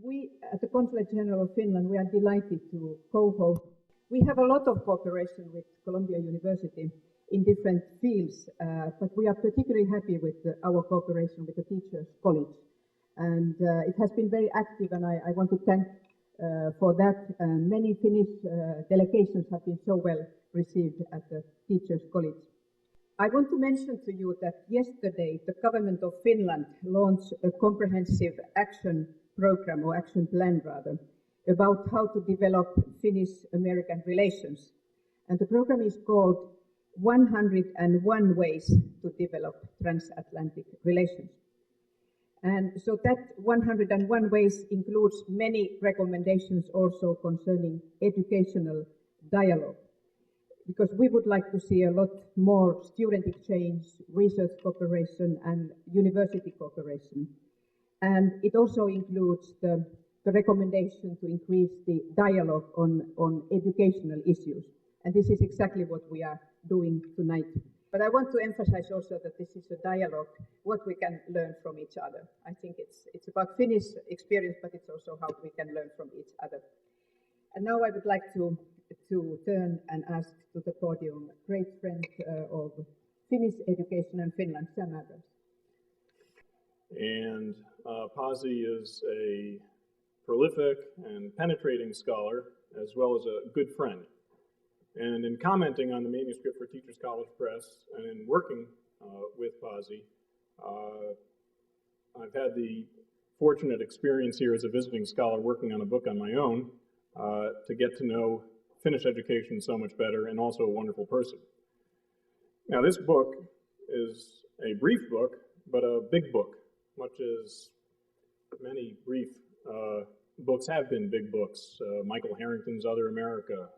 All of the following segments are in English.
We, at the Consulate General of Finland, we are delighted to co-host. We have a lot of cooperation with Columbia University in different fields, but we are particularly happy with our cooperation with the Teachers College. And it has been very active, and I want to thank for that. Many Finnish delegations have been so well received at the Teachers College. I want to mention to you that yesterday the government of Finland launched a comprehensive action program, or action plan rather, about how to develop Finnish-American relations. And the program is called 101 Ways to Develop Transatlantic Relations. And so that 101 ways includes many recommendations also concerning educational dialogue, because we would like to see a lot more student exchange, research cooperation, and university cooperation. And it also includes the recommendation to increase the dialogue on educational issues. And this is exactly what we are doing tonight. But I want to emphasize also that this is a dialogue, what we can learn from each other. I think it's about Finnish experience, but it's also how we can learn from each other. And now I would like to turn and ask to the podium great friend of Finnish education and Finland, Sahlberg. And Pasi is a prolific and penetrating scholar, as well as a good friend. And in commenting on the manuscript for Teachers College Press, and in working with Pasi, I've had the fortunate experience here as a visiting scholar working on a book on my own to get to know Finnish education so much better, and also a wonderful person. Now, this book is a brief book, but a big book, much as many brief books have been big books. Michael Harrington's Other America,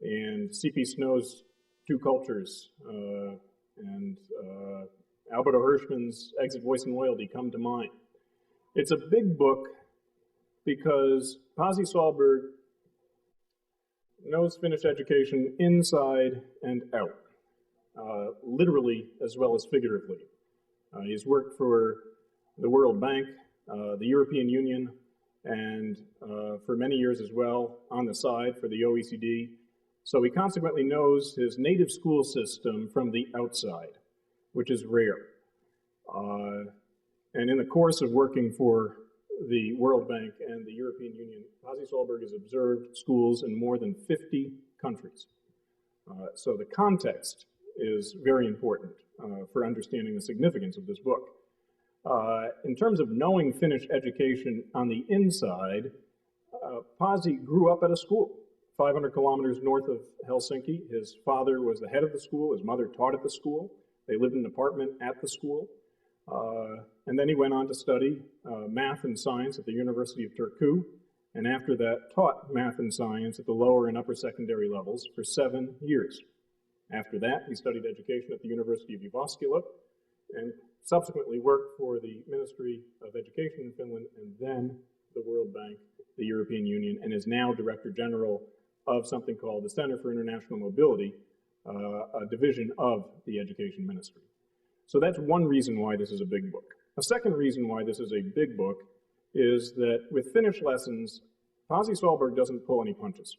and C.P. Snow's Two Cultures, and Alberto Hirschman's Exit, Voice, and Loyalty come to mind. It's a big book because Pasi Sahlberg knows Finnish education inside and out, literally as well as figuratively. He's worked for the World Bank, the European Union, and for many years as well on the side for the OECD. So he consequently knows his native school system from the outside, which is rare. And in the course of working for the World Bank and the European Union, Pasi Sahlberg has observed schools in more than 50 countries. So the context is very important for understanding the significance of this book. In terms of knowing Finnish education on the inside, Pasi grew up at a school 500 kilometers north of Helsinki. His father was the head of the school. His mother taught at the school. They lived in an apartment at the school. And then he went on to study math and science at the University of Turku, and after that taught math and science at the lower and upper secondary levels for 7 years. After that, he studied education at the University of Jyväskylä, and subsequently worked for the Ministry of Education in Finland, and then the World Bank, the European Union, and is now Director General of something called the Center for International Mobility, a division of the Education Ministry. So that's one reason why this is a big book. A second reason why this is a big book is that with Finnish Lessons, Pasi Sahlberg doesn't pull any punches.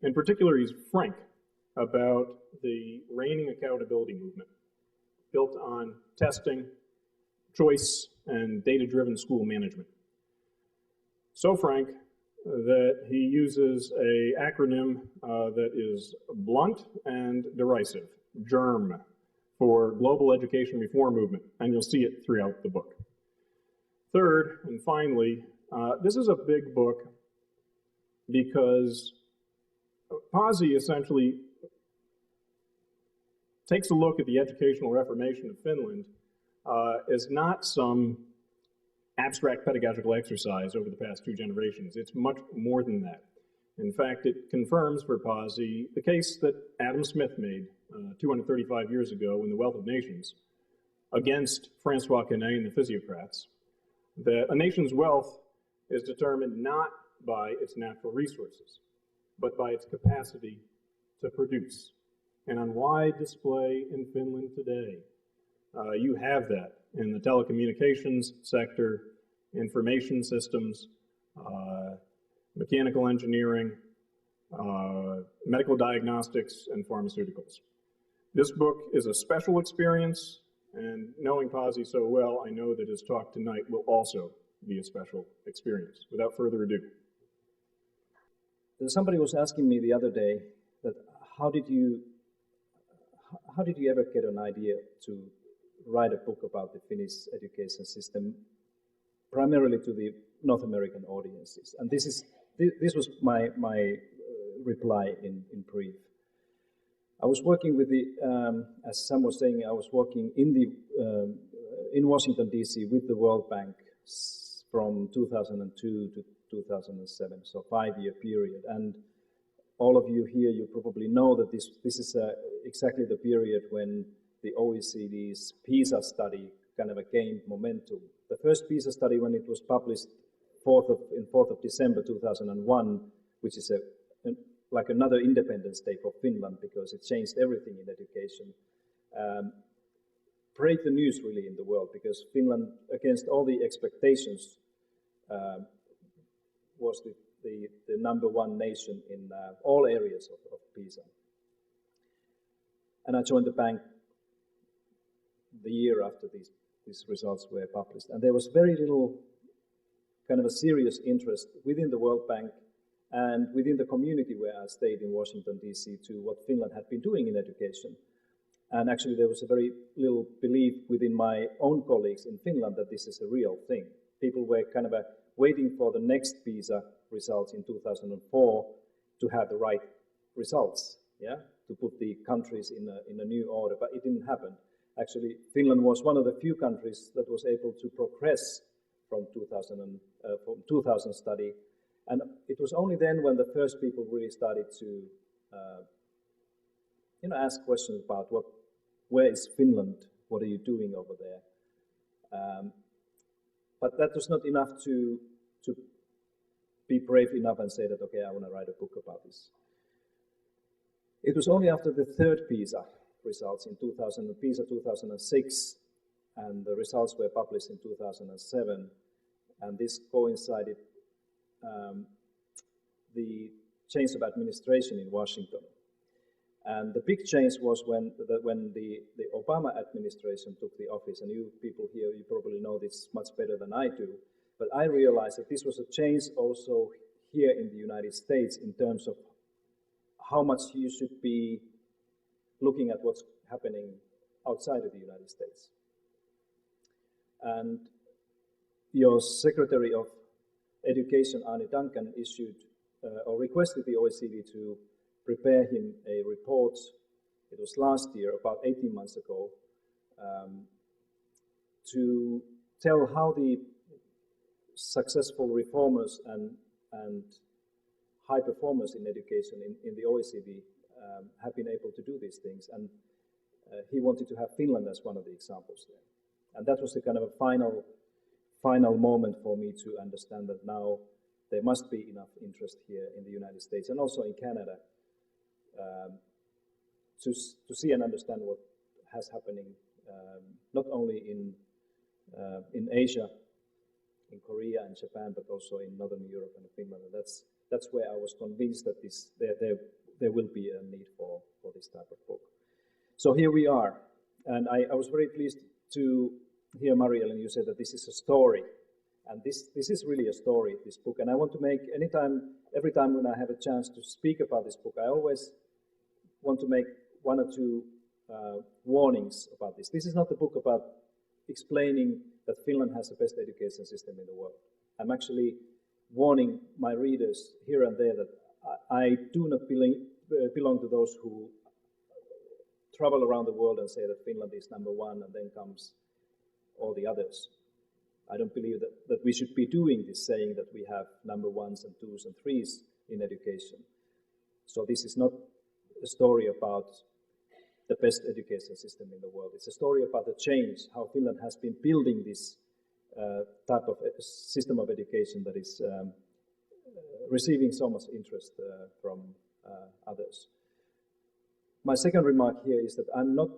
In particular, he's frank about the reigning accountability movement built on testing, choice, and data-driven school management. So frank that he uses an acronym that is blunt and derisive, GERM, for Global Education Reform Movement, and you'll see it throughout the book. Third, and finally, this is a big book because Pasi essentially takes a look at the educational reformation of Finland as not some abstract pedagogical exercise over the past 2 generations. It's much more than that. In fact, it confirms for Pasi the case that Adam Smith made 235 years ago in The Wealth of Nations against Francois Quesnay and the physiocrats, that a nation's wealth is determined not by its natural resources, but by its capacity to produce. And on wide display in Finland today, you have that in the telecommunications sector, information systems, mechanical engineering, medical diagnostics, and pharmaceuticals. This book is a special experience, and knowing Pasi so well, I know that his talk tonight will also be a special experience. Without further ado. Somebody was asking me the other day that how did you ever get an idea to write a book about the Finnish education system, primarily to the North American audiences? And this was my reply in brief. I was working with the, as Sam was saying, I was working in Washington D.C. with the World Bank from 2002 to 2007, so 5-year period. And all of you here, you probably know that this is exactly the period when the OECD's PISA study kind of gained momentum. The first PISA study, when it was published 4th of December 2001, which is like another Independence Day for Finland because it changed everything in education, break the news really in the world because Finland, against all the expectations, was the number one nation in all areas of PISA. And I joined the bank the year after these results were published. And there was very little kind of a serious interest within the World Bank and within the community where I stayed in Washington, D.C. to what Finland had been doing in education. And actually there was a very little belief within my own colleagues in Finland that this is a real thing. People were kind of waiting for the next PISA results in 2004 to have the right results, yeah, to put the countries in a new order, but it didn't happen. Actually, Finland was one of the few countries that was able to progress from 2000 study, and it was only then when the first people really started to, ask questions about where is Finland, what are you doing over there? But that was not enough to be brave enough and say that, okay, I want to write a book about this. It was only after the third PISA results in PISA 2006, and the results were published in 2007, and this coincided the change of administration in Washington. And the big change was when the Obama administration took the office, and you people here, you probably know this much better than I do, but I realized that this was a change also here in the United States in terms of how much you should be looking at what's happening outside of the United States. And your Secretary of Education, Arne Duncan, issued or requested the OECD to prepare him a report. It was last year, about 18 months ago, to tell how the successful reformers and high performers in education in the OECD have been able to do these things. And he wanted to have Finland as one of the examples there. And that was the kind of a final moment for me to understand that now there must be enough interest here in the United States and also in Canada to see and understand what has happening not only in Asia, in Korea and Japan, but also in Northern Europe and Finland. And that's where I was convinced that there will be a need for this type of book. So here we are, and I was very pleased to hear Marielle, and you said that this is a story, and this is really a story, this book. And I want to make every time when I have a chance to speak about this book, I always want to make one or two warnings about this. This is not a book about explaining that Finland has the best education system in the world. I'm actually warning my readers here and there that I do not belong to those who travel around the world and say that Finland is number one and then comes all the others. I don't believe that we should be doing this, saying that we have number ones and twos and threes in education. So this is not a story about the best education system in the world. It's a story about the change, how Finland has been building this type of system of education that is receiving so much interest from others. My second remark here is that I'm not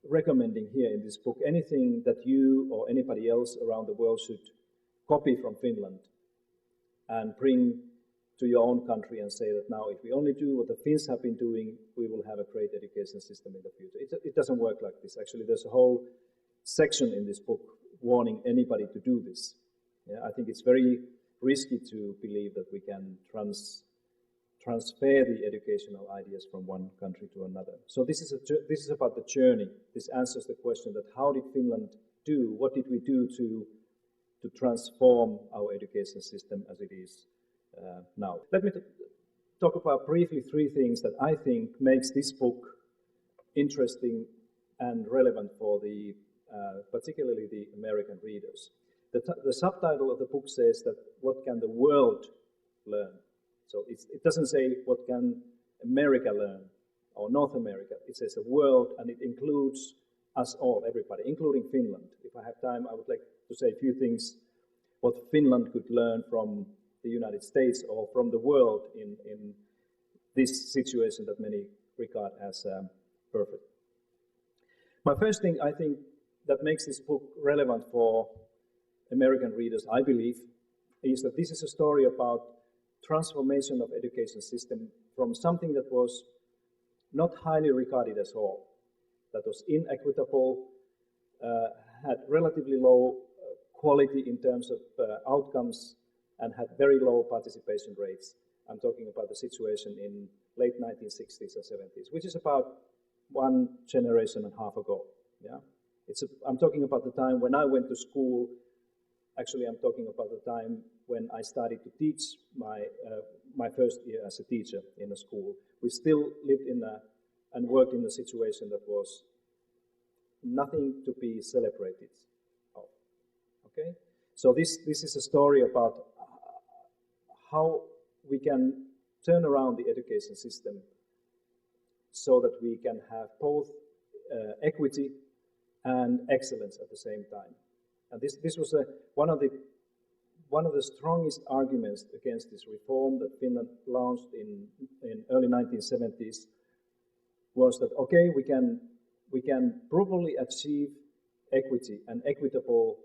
recommending here in this book anything that you or anybody else around the world should copy from Finland and bring to your own country and say that now if we only do what the Finns have been doing, we will have a great education system in the future. It doesn't work like this. Actually, there's a whole section in this book warning anybody to do this. Yeah, I think it's very risky to believe that we can transfer the educational ideas from one country to another. So this is about the journey. This answers the question that how did Finland do? What did we do to transform our education system as it is now? Let me talk about briefly three things that I think makes this book interesting and relevant for the particularly the American readers. The subtitle of the book says that what can the world learn? So it doesn't say what can America learn or North America. It says the world, and it includes us all, everybody, including Finland. If I have time, I would like to say a few things what Finland could learn from the United States or from the world in this situation that many regard as perfect. My first thing I think that makes this book relevant for American readers, I believe, is that this is a story about transformation of education system from something that was not highly regarded at all, that was inequitable, had relatively low quality in terms of outcomes, and had very low participation rates. I'm talking about the situation in late 1960s and 70s, which is about one generation and a half ago. Yeah, I'm talking about the time when I went to school. Actually, I'm talking about the time when I started to teach my first year as a teacher in a school. We still lived and worked in a situation that was nothing to be celebrated of. Okay, so this is a story about how we can turn around the education system so that we can have both equity and excellence at the same time. And this was one of the strongest arguments against this reform that Finland launched in early 1970s was that okay, we can probably achieve equity and equitable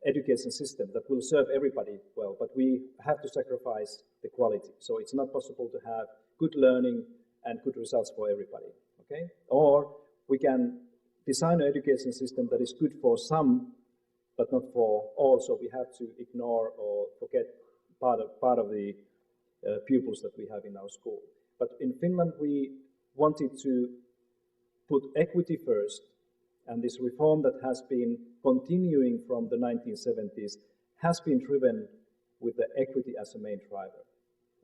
education system that will serve everybody well, but we have to sacrifice the quality. So it's not possible to have good learning and good results for everybody. Okay, or we can design an education system that is good for some, but not for all. So we have to ignore or forget part of the pupils that we have in our school. But in Finland, we wanted to put equity first, and this reform that has been continuing from the 1970s has been driven with the equity as a main driver.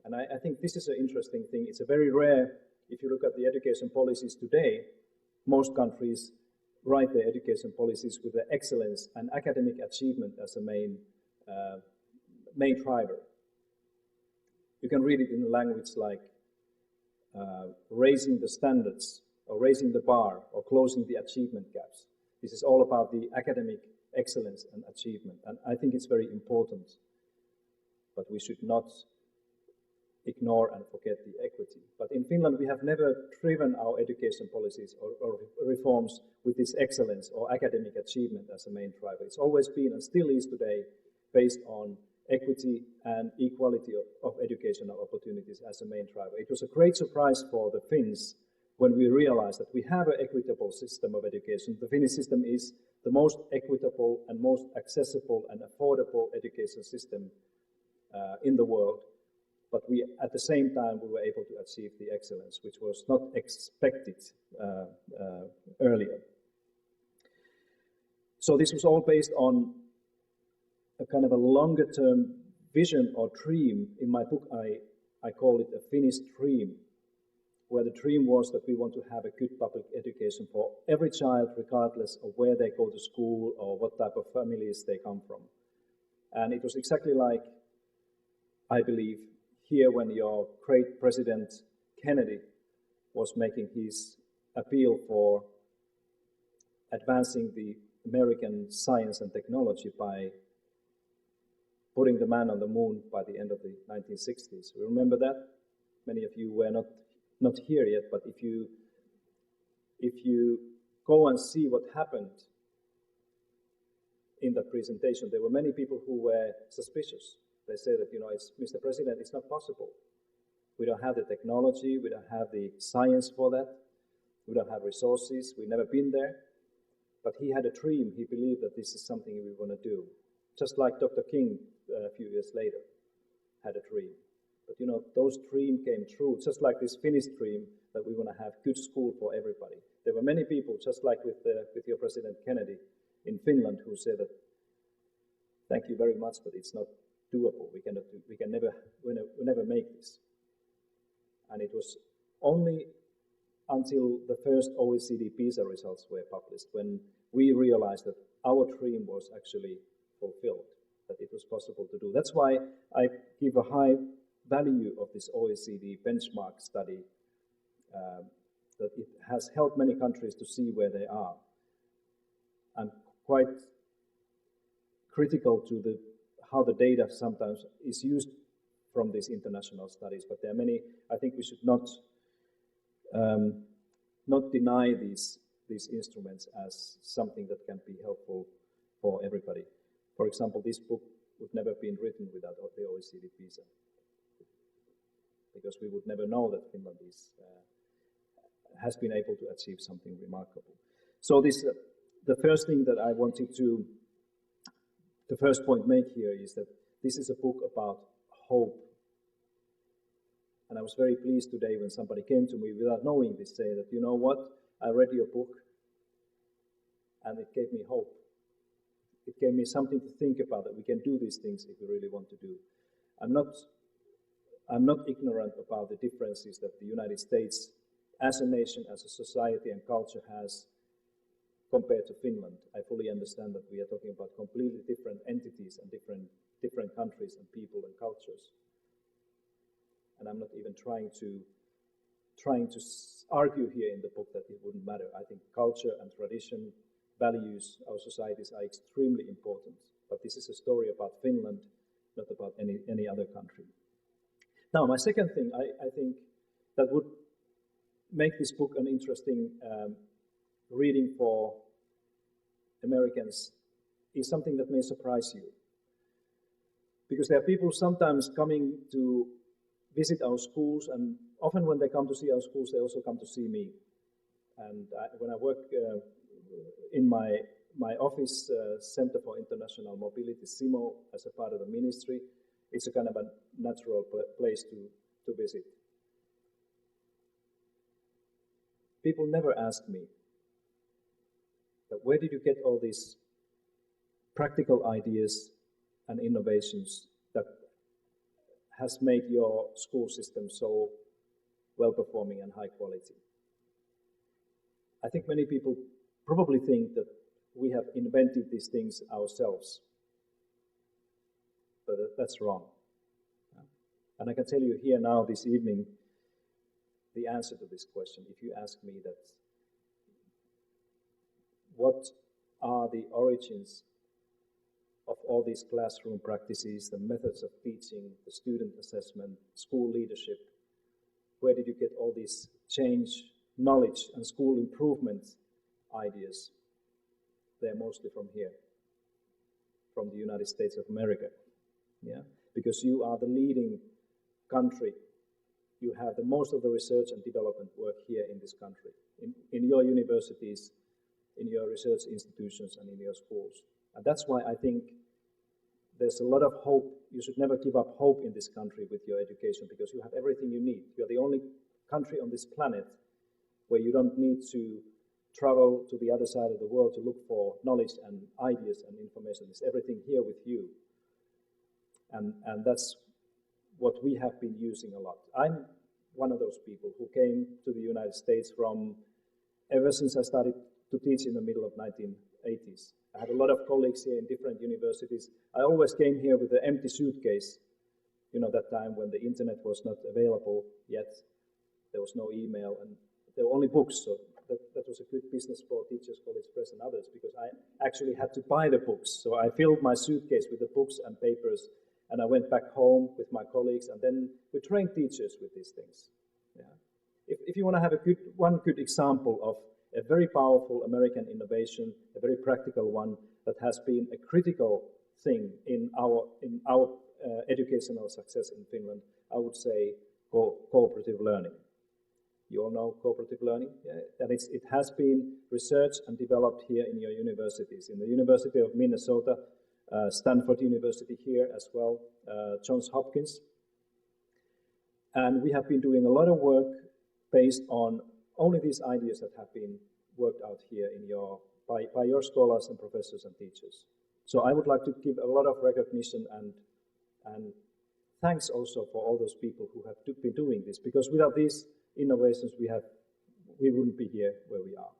And I think this is an interesting thing. It's a very rare, if you look at the education policies today, most countries write their education policies with the excellence and academic achievement as a main driver. You can read it in a language like raising the standards, or raising the bar, or closing the achievement gaps. This is all about the academic excellence and achievement, and I think it's very important. But we should not ignore and forget the equity. But in Finland, we have never driven our education policies or reforms with this excellence or academic achievement as a main driver. It's always been, and still is today, based on equity and equality of educational opportunities as a main driver. It was a great surprise for the Finns when we realized that we have an equitable system of education. The Finnish system is the most equitable and most accessible and affordable education system in the world. But at the same time, we were able to achieve the excellence, which was not expected earlier. So this was all based on a kind of a longer-term vision or dream. In my book, I call it a Finnish dream, where the dream was that we want to have a good public education for every child, regardless of where they go to school or what type of families they come from. And it was exactly like, I believe, here when your great President Kennedy was making his appeal for advancing the American science and technology by putting the man on the moon by the end of the 1960s. Remember that? Many of you were not here yet, but if you go and see what happened in that presentation, there were many people who were suspicious. They said that, Mr. President, it's not possible. We don't have the technology, we don't have the science for that, we don't have resources, we've never been there. But he had a dream, he believed that this is something we want to do. Just like Dr. King a few years later had a dream. But those dreams came true, just like this Finnish dream that we want to have good school for everybody. There were many people, just like with your President Kennedy in Finland, who said that, thank you very much, but it's not doable. We can never make this. And it was only until the first OECD PISA results were published when we realized that our dream was actually fulfilled, that it was possible to do. That's why I give a high value of this OECD benchmark study, that it has helped many countries to see where they are. I'm quite critical to how the data sometimes is used from these international studies, but there are many. I think we should not deny these instruments as something that can be helpful for everybody. For example, this book would never been written without the OECD PISA, because we would never know that Finland has been able to achieve something remarkable. So the first thing that I wanted to, the first point make here is that this is a book about hope. And I was very pleased today when somebody came to me without knowing this, saying that, you know what, I read your book and it gave me hope. It gave me something to think about, that we can do these things if we really want to do. I'm not ignorant about the differences that the United States as a nation, as a society and culture has compared to Finland. I fully understand that we are talking about completely different entities and different countries and people and cultures. And I'm not even trying to argue here in the book that it wouldn't matter. I think culture and tradition, values, our societies are extremely important. But this is a story about Finland, not about any other country. Now, my second thing, I think that would make this book an interesting reading for Americans is something that may surprise you. Because there are people sometimes coming to visit our schools, and often when they come to see our schools, they also come to see me. And when I work in my office, Center for International Mobility, CIMO, as a part of the ministry, it's a kind of a natural place to visit. People never ask me, where did you get all these practical ideas and innovations that has made your school system so well-performing and high quality? I think many people probably think that we have invented these things ourselves, but that's wrong. And I can tell you here now this evening the answer to this question. If you ask me that, what are the origins of all these classroom practices, the methods of teaching, the student assessment, school leadership, where did you get all these change, knowledge, and school improvement ideas? They're mostly from here, from the United States of America. Yeah? Because you are the leading country. You have the most of the research and development work here in this country, in your universities, in your research institutions, and in your schools. And that's why I think there's a lot of hope. You should never give up hope in this country with your education, because you have everything you need. You're the only country on this planet where you don't need to travel to the other side of the world to look for knowledge and ideas and information. It's everything here with you. And that's what we have been using a lot. I'm one of those people who came to the United States ever since I started to teach in the middle of 1980s. I had a lot of colleagues here in different universities. I always came here with an empty suitcase. That time when the internet was not available yet, there was no email, and there were only books. So that was a good business for Teachers College Press and others, because I actually had to buy the books. So I filled my suitcase with the books and papers, and I went back home with my colleagues, and then we trained teachers with these things. Yeah. If you want to have one good example of a very powerful American innovation, a very practical one that has been a critical thing in our educational success in Finland. I would say cooperative learning. You all know cooperative learning? Yeah? And it has been researched and developed here in your universities. In the University of Minnesota, Stanford University here as well, Johns Hopkins. And we have been doing a lot of work based on only these ideas that have been worked out here in by your scholars and professors and teachers. So I would like to give a lot of recognition and thanks also for all those people who have been doing this, because without these innovations we wouldn't be here where we are.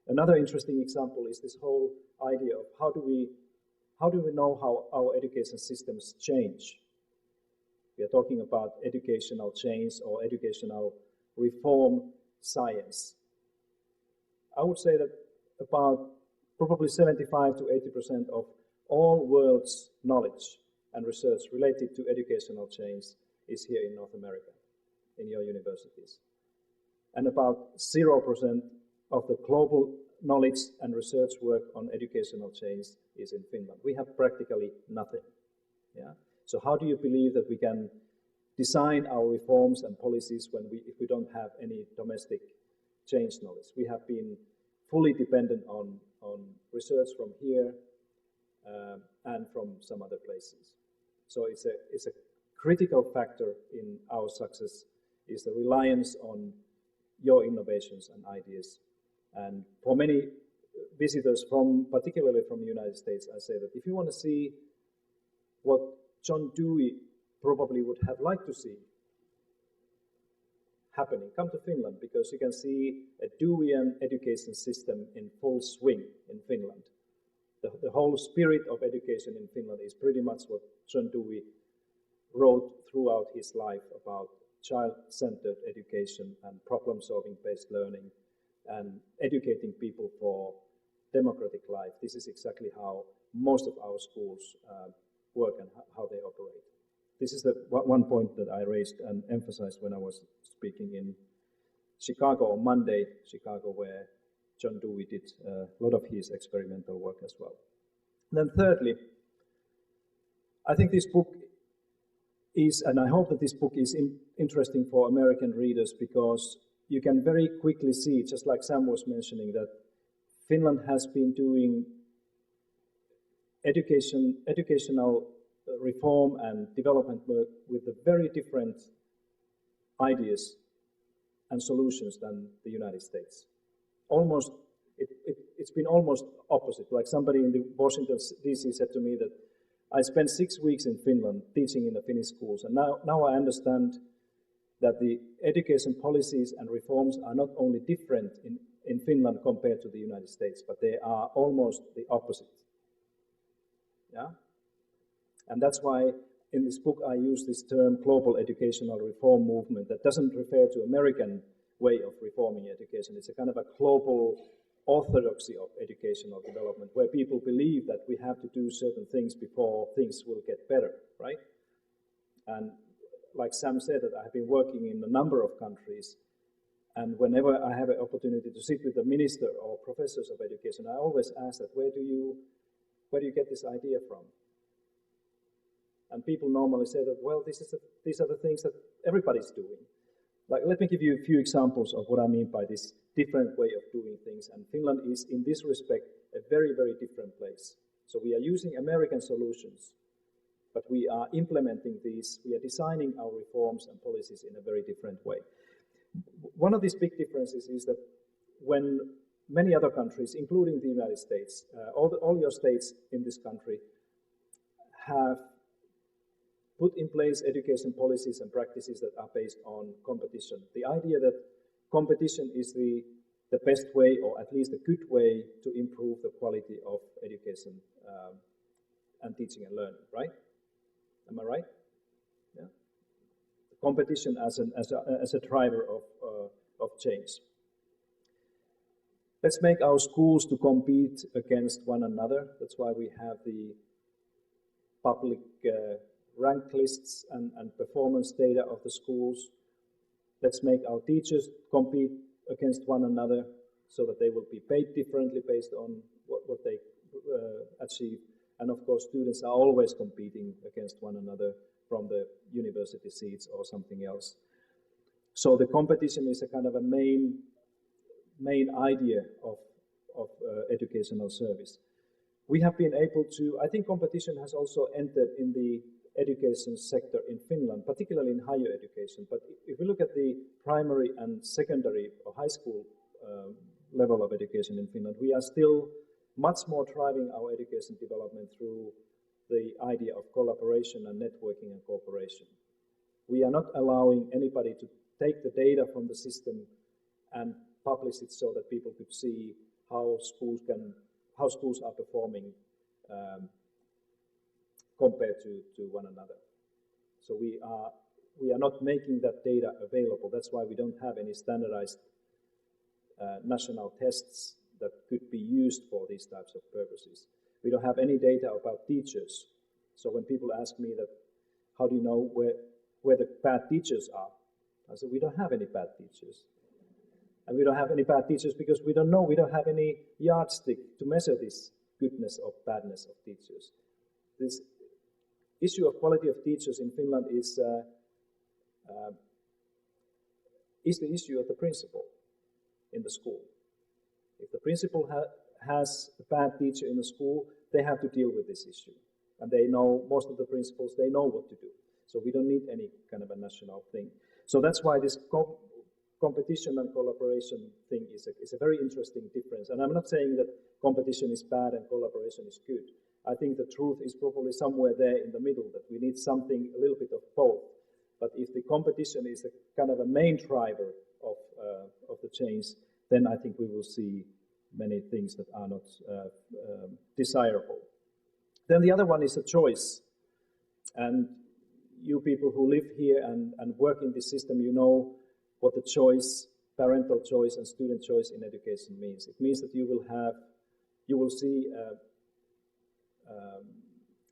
Another interesting example is this whole idea of how do we know how our education systems change. We are talking about educational change or educational reform science. I would say that about probably 75 to 80% of all world's knowledge and research related to educational change is here in North America, in your universities. And about 0% of the global knowledge and research work on educational change is in Finland. We have practically nothing. Yeah? So how do you believe that we can design our reforms and policies if we don't have any domestic change knowledge? We have been fully dependent on research from here and from some other places. So it's a critical factor in our success is the reliance on your innovations and ideas. And for many visitors, particularly from the United States, I say that if you want to see what John Dewey probably would have liked to see happening, come to Finland, because you can see a Deweyan education system in full swing in Finland. The whole spirit of education in Finland is pretty much what John Dewey wrote throughout his life about child-centered education and problem-solving based learning and educating people for democratic life. This is exactly how most of our schools work and how they operate. This is the one point that I raised and emphasized when I was speaking in Chicago on Monday, where John Dewey did a lot of his experimental work as well. Then thirdly, I think this book is, and I hope that this book is interesting for American readers, because you can very quickly see, just like Sam was mentioning, that Finland has been doing educational reform and development work with the very different ideas and solutions than the United States. It's been almost opposite. Like somebody in the Washington DC said to me that I spent 6 weeks in Finland teaching in the Finnish schools, and now I understand that the education policies and reforms are not only different in Finland compared to the United States, but they are almost the opposite. Yeah? And that's why in this book I use this term global educational reform movement that doesn't refer to American way of reforming education. It's a kind of a global orthodoxy of educational development where people believe that we have to do certain things before things will get better, right? And like Sam said, that I've been working in a number of countries, and whenever I have an opportunity to sit with a minister or professors of education, I always ask that, where do you get this idea from? And people normally say that, well, these are the things that everybody's doing. Like, let me give you a few examples of what I mean by this different way of doing things. And Finland is, in this respect, a very, very different place. So we are using American solutions, but we are implementing these, we are designing our reforms and policies in a very different way. One of these big differences is that when many other countries, including the United States, all your states in this country have put in place education policies and practices that are based on competition. The idea that competition is the best way, or at least a good way, to improve the quality of education and teaching and learning, right? Am I right? Yeah. Competition as a driver of change. Let's make our schools to compete against one another. That's why we have the public rank lists and performance data of the schools. Let's make our teachers compete against one another. so that they will be paid differently based on what they achieve. And of course, students are always competing against one another from the university seats or something else. So the competition is a kind of a main idea of educational service. We have been able to, I think competition has also entered in the education sector in Finland, particularly in higher education. But if we look at the primary and secondary or high school level of education in Finland, we are still much more driving our education development through the idea of collaboration and networking and cooperation. We are not allowing anybody to take the data from the system and publish it so that people could see how schools are performing compared to one another. So we are not making that data available. That's why we don't have any standardized national tests that could be used for these types of purposes. We don't have any data about teachers. So when people ask me that, how do you know where the bad teachers are? I said, we don't have any bad teachers. And we don't have any bad teachers because we don't know, we don't have any yardstick to measure this goodness or badness of teachers. This issue of quality of teachers in Finland is the issue of the principal in the school. If the principal has a bad teacher in the school, they have to deal with this issue. And they know, most of the principals, they know what to do. So we don't need any kind of a national thing. So that's why this competition and collaboration thing is a very interesting difference. And I'm not saying that competition is bad and collaboration is good. I think the truth is probably somewhere there in the middle, that we need something, a little bit of both. But if the competition is a kind of a main driver of the change, then I think we will see many things that are not desirable. Then the other one is a choice. And you people who live here and work in this system, you know what the choice, parental choice and student choice in education means. It means that you will see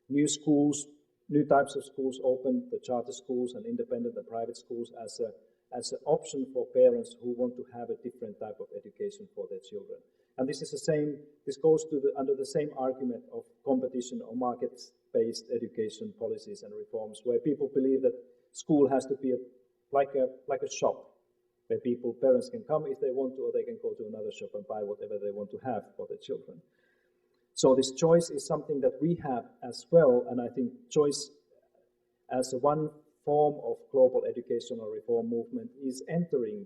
new schools, new types of schools open, the charter schools and independent and private schools as an option for parents who want to have a different type of education for their children. And this is the same, this goes to under the same argument of competition or market-based education policies and reforms, where people believe that school has to be like a shop, where parents can come if they want to, or they can go to another shop and buy whatever they want to have for their children. So this choice is something that we have as well, and I think choice as one form of global educational reform movement is entering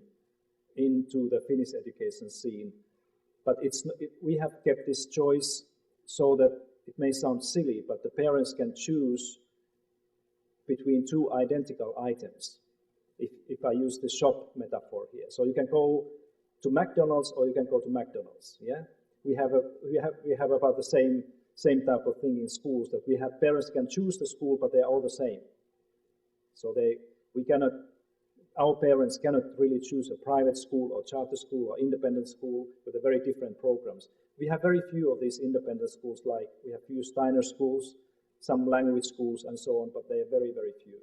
into the Finnish education scene. But we have kept this choice so that it may sound silly, but the parents can choose between two identical items, if I use the shop metaphor here. So you can go to McDonald's or you can go to McDonald's. Yeah, we have about the same type of thing in schools, that parents can choose the school, but they're all the same. So our parents cannot really choose a private school or charter school or independent school with a very different programs. We have very few of these independent schools, like we have few Steiner schools, some language schools and so on, but they are very, very few.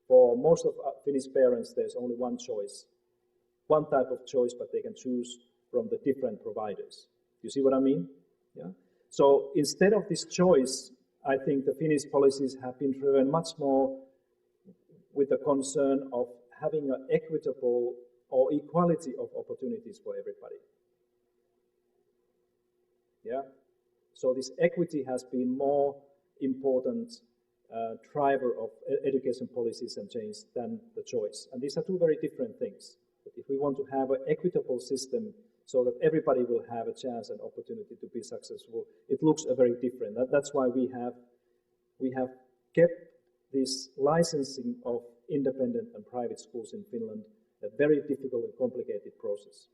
For most of Finnish parents, there's only one choice, one type of choice, but they can choose from the different providers. You see what I mean? Yeah. So instead of this choice, I think the Finnish policies have been driven much more with the concern of having an equitable or equality of opportunities for everybody. Yeah. So this equity has been more important driver of education policies and change than the choice. And these are two very different things. But if we want to have an equitable system so that everybody will have a chance and opportunity to be successful, it looks very different. That's why we have kept this licensing of independent and private schools in Finland a very difficult and complicated process.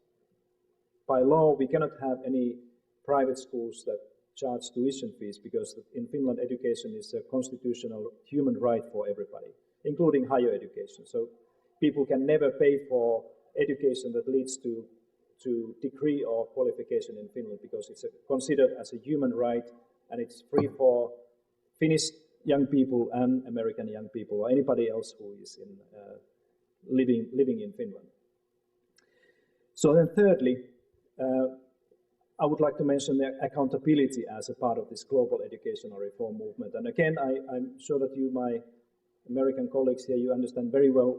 By law, we cannot have any private schools that charge tuition fees, because in Finland education is a constitutional human right for everybody, including higher education. So people can never pay for education that leads to degree or qualification in Finland, because it's considered as a human right, and it's free for Finnish young people and American young people or anybody else who is living in Finland. So then thirdly, I would like to mention the accountability as a part of this global educational reform movement. And again, I'm sure that you, my American colleagues here, you understand very well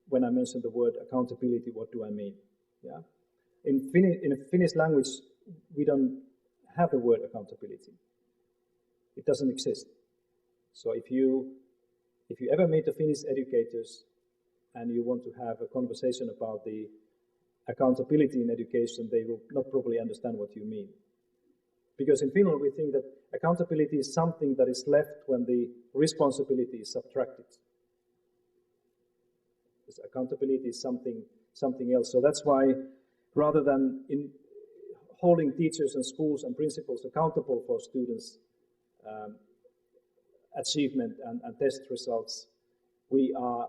when I mention the word accountability, what do I mean? Yeah. In Finnish language, we don't have the word accountability. It doesn't exist. So if you ever meet the Finnish educators and you want to have a conversation about the accountability in education, they will not probably understand what you mean. Because in Finland, we think that accountability is something that is left when the responsibility is subtracted. Because accountability is something else. So that's why, rather than in holding teachers and schools and principals accountable for students' achievement and test results, we are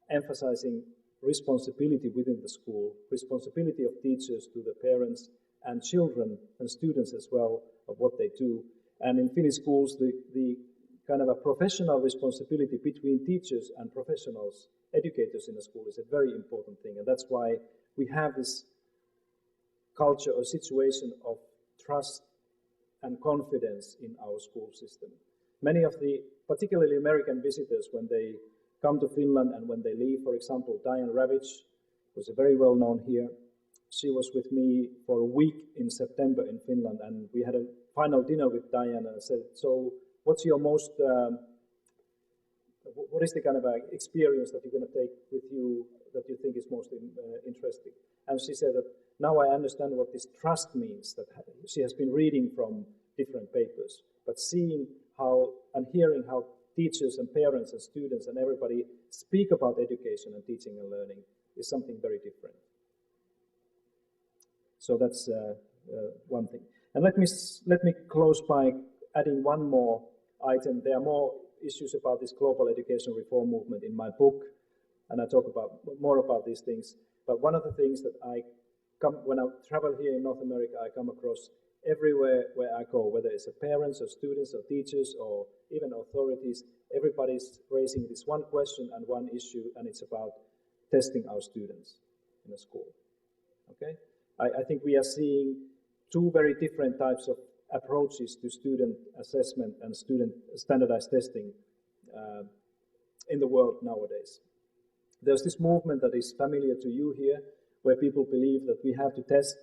emphasizing responsibility within the school, responsibility of teachers to the parents and children and students as well of what they do. And in Finnish schools, the kind of a professional responsibility between teachers and professionals, educators in a school, is a very important thing. And that's why we have this culture or situation of trust and confidence in our school system. Many of the, particularly American visitors, when they come to Finland and when they leave, for example, Diane Ravitch was very well known here. She was with me for a week in September in Finland, and we had a final dinner with Diane, and I said, so what's your most, what is the kind of experience that you're going to take with you that you think is most interesting? And she said that now I understand what this trust means, that she has been reading from different papers, but seeing how and hearing how teachers and parents and students and everybody speak about education and teaching and learning is something very different. So that's one thing. And let me close by adding one more item. There are more issues about this global education reform movement in my book, and I talk about more about these things. But one of the things that when I travel here in North America, I come across everywhere where I go, whether it's parents or students or teachers or even authorities, everybody's raising this one question and one issue, and it's about testing our students in a school. Okay? I think we are seeing two very different types of approaches to student assessment and student standardized testing in the world nowadays. There's this movement that is familiar to you here, where people believe that we have to test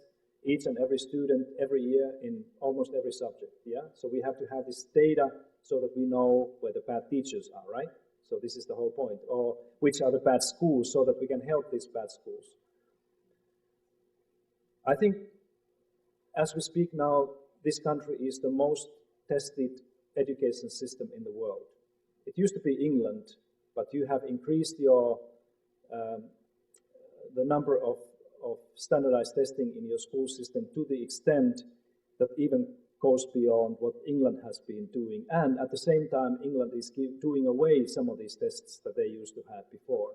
each and every student every year in almost every subject. Yeah, so we have to have this data so that we know where the bad teachers are, right? So this is the whole point. Or which are the bad schools, so that we can help these bad schools. I think as we speak now, this country is the most tested education system in the world. It used to be England, but you have increased your the number of standardized testing in your school system to the extent that even goes beyond what England has been doing. And at the same time, England is doing away some of these tests that they used to have before.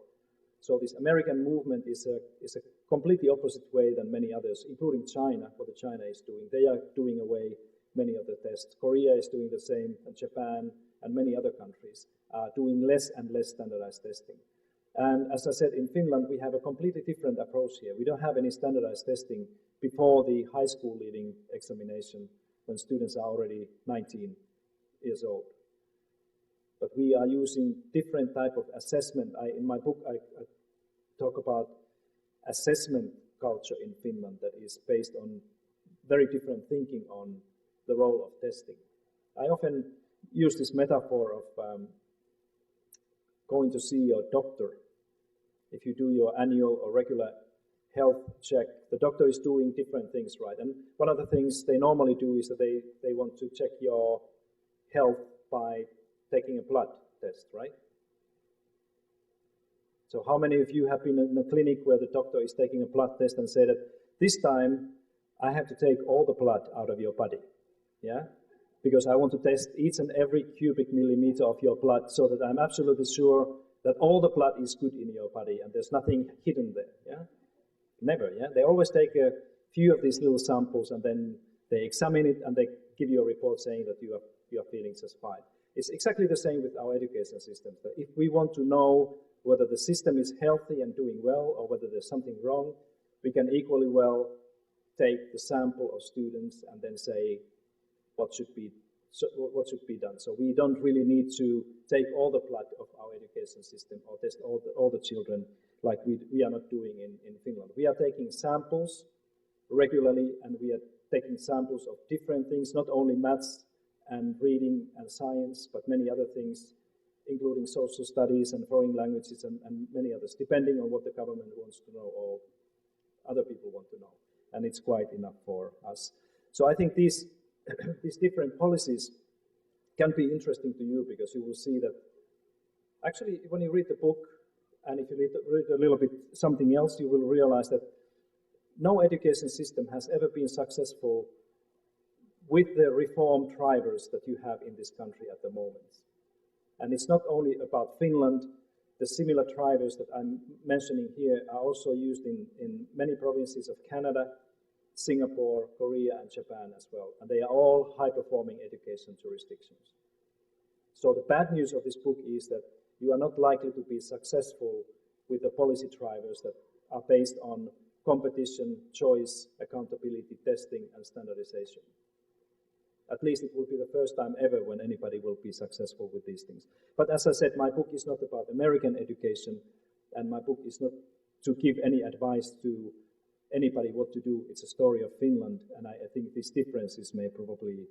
So this American movement is a completely opposite way than many others, including China, what China is doing. They are doing away many of the tests. Korea is doing the same, and Japan and many other countries are doing less and less standardized testing. And as I said, in Finland, we have a completely different approach here. We don't have any standardized testing before the high school leaving examination when students are already 19 years old. But we are using different type of assessment. In my book, I talk about assessment culture in Finland that is based on very different thinking on the role of testing. I often use this metaphor of going to see your doctor. If you do your annual or regular health check, the doctor is doing different things, right? And one of the things they normally do is that they want to check your health by taking a blood test, right? So how many of you have been in a clinic where the doctor is taking a blood test and say that this time I have to take all the blood out of your body, yeah? Because I want to test each and every cubic millimeter of your blood so that I'm absolutely sure that all the blood is good in your body and there's nothing hidden there, yeah? Never, yeah? They always take a few of these little samples and then they examine it and they give you a report saying that you are feeling just fine. It's exactly the same with our education system. That if we want to know whether the system is healthy and doing well or whether there's something wrong, we can equally well take the sample of students and then say what should be done. So we don't really need to take all the blood of our education system or test all the children like we are not doing in Finland. We are taking samples regularly, and we are taking samples of different things, not only maths and reading and science, but many other things, including social studies and foreign languages and many others, depending on what the government wants to know or other people want to know. And it's quite enough for us. So I think these different policies can be interesting to you, because you will see that actually when you read the book, and if you read a little bit something else, you will realize that no education system has ever been successful with the reform drivers that you have in this country at the moment. And it's not only about Finland. The similar drivers that I'm mentioning here are also used in many provinces of Canada, Singapore, Korea, and Japan as well. And they are all high-performing education jurisdictions. So the bad news of this book is that you are not likely to be successful with the policy drivers that are based on competition, choice, accountability, testing, and standardization. At least it will be the first time ever when anybody will be successful with these things. But as I said, my book is not about American education, and my book is not to give any advice to anybody what to do. It's a story of Finland, and I think these differences may probably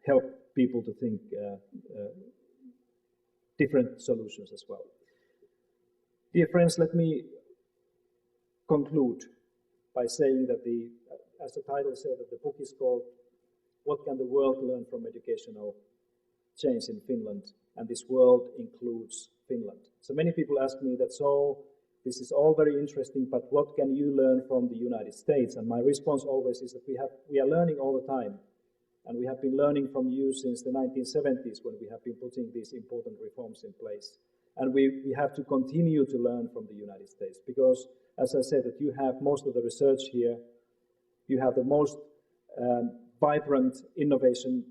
help people to think different solutions as well. Dear friends, let me conclude by saying that as the title said, that the book is called "What Can the World Learn from Educational Change in Finland?" And this world includes Finland. So many people ask me that, so this is all very interesting, but what can you learn from the United States? And my response always is that we are learning all the time. And we have been learning from you since the 1970s, when we have been putting these important reforms in place. And we have to continue to learn from the United States, because, as I said, that you have most of the research here, you have the most vibrant innovation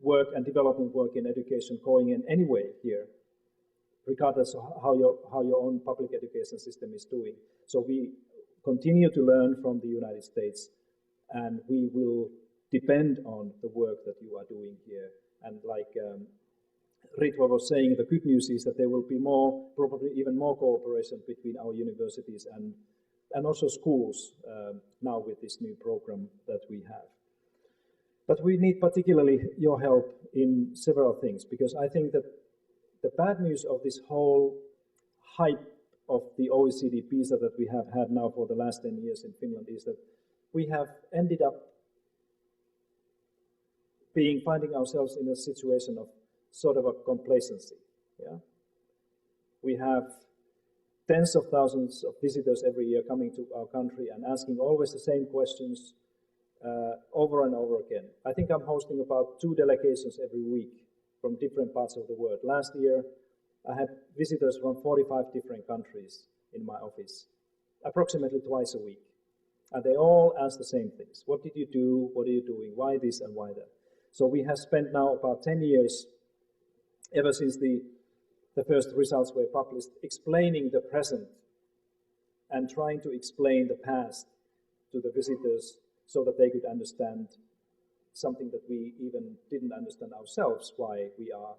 work and development work in education going in anyway here, regardless of how your own public education system is doing. So we continue to learn from the United States, and we will depend on the work that you are doing here. And like Ritva was saying, the good news is that there will be probably even more cooperation between our universities and also schools now with this new program that we have. But we need particularly your help in several things, because I think that the bad news of this whole hype of the OECD PISA that we have had now for the last 10 years in Finland is that we have ended up finding ourselves in a situation of sort of a complacency. Yeah? We have tens of thousands of visitors every year coming to our country and asking always the same questions over and over again. I think I'm hosting about 2 delegations every week from different parts of the world. Last year, I had visitors from 45 different countries in my office, approximately twice a week. And they all ask the same things. What did you do? What are you doing? Why this and why that? So we have spent now about 10 years, ever since the first results were published, explaining the present and trying to explain the past to the visitors so that they could understand something that we even didn't understand ourselves, why we are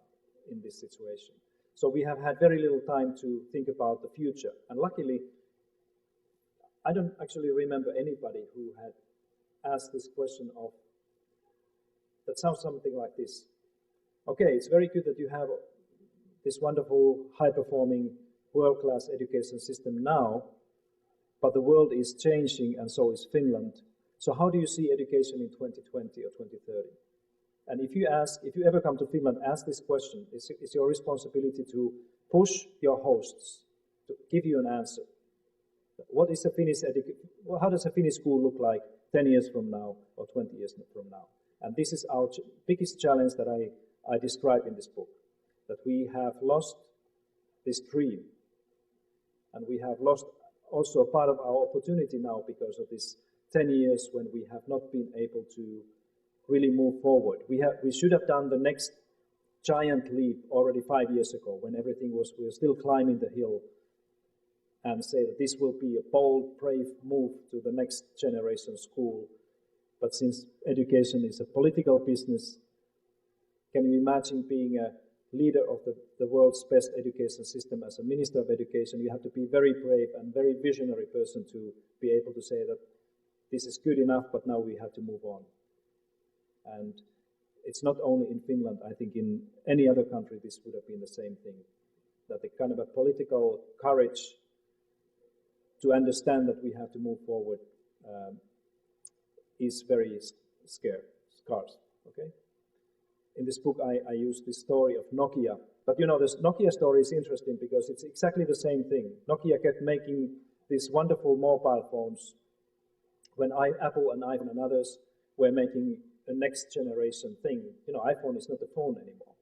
in this situation. So we have had very little time to think about the future. And luckily, I don't actually remember anybody who had asked this question that sounds something like this. Okay, it's very good that you have this wonderful, high-performing, world-class education system now, but the world is changing and so is Finland. So how do you see education in 2020 or 2030? And if you ever come to Finland, ask this question. It's your responsibility to push your hosts to give you an answer. What is how does a Finnish school look like 10 years from now or 20 years from now? And this is our biggest challenge that I describe in this book, that we have lost this dream. And we have lost also part of our opportunity now because of this 10 years when we have not been able to really move forward. We should have done the next giant leap already 5 years ago when we were still climbing the hill and say that this will be a bold, brave move to the next generation school. But since education is a political business, can you imagine being a leader of the world's best education system as a Minister of Education? You have to be very brave and very visionary person to be able to say that this is good enough, but now we have to move on. And it's not only in Finland, I think in any other country this would have been the same thing. That the kind of a political courage to understand that we have to move forward is very scarce. Okay? In this book I use the story of Nokia. But you know, this Nokia story is interesting because it's exactly the same thing. Nokia kept making these wonderful mobile phones when Apple and iPhone and others were making a next generation thing. You know, iPhone is not a phone anymore.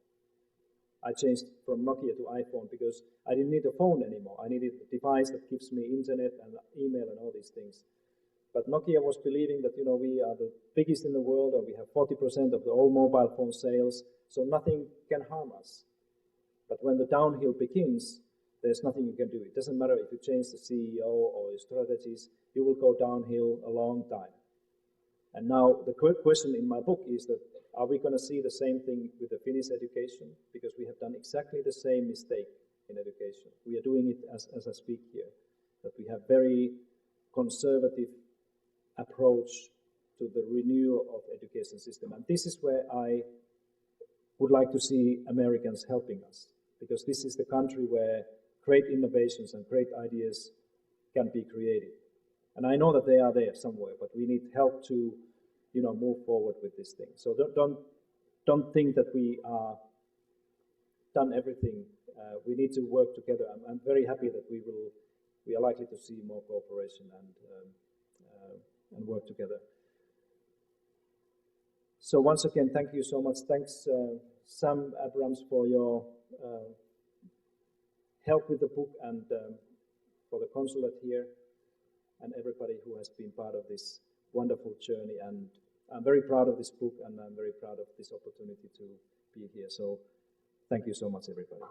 I changed from Nokia to iPhone because I didn't need a phone anymore. I needed a device that gives me internet and email and all these things. But Nokia was believing that, you know, we are the biggest in the world, or we have 40% of the all mobile phone sales, so nothing can harm us. But when the downhill begins, there's nothing you can do. It doesn't matter if you change the CEO or your strategies, you will go downhill a long time. And now the question in my book is that, are we going to see the same thing with the Finnish education? Because we have done exactly the same mistake in education. We are doing it as I speak here, that we have very conservative approach to the renewal of education system. And this is where I would like to see Americans helping us, because this is the country where great innovations and great ideas can be created. And I know that they are there somewhere, but we need help to, you know, move forward with this thing. So don't think that we are done everything. We need to work together. I'm very happy that we are likely to see more cooperation and work together. So once again, thank you so much. Thanks, Sam Abrams, for your help with the book, and for the Consulate here, and everybody who has been part of this wonderful journey. And I'm very proud of this book, and I'm very proud of this opportunity to be here. So thank you so much, everybody.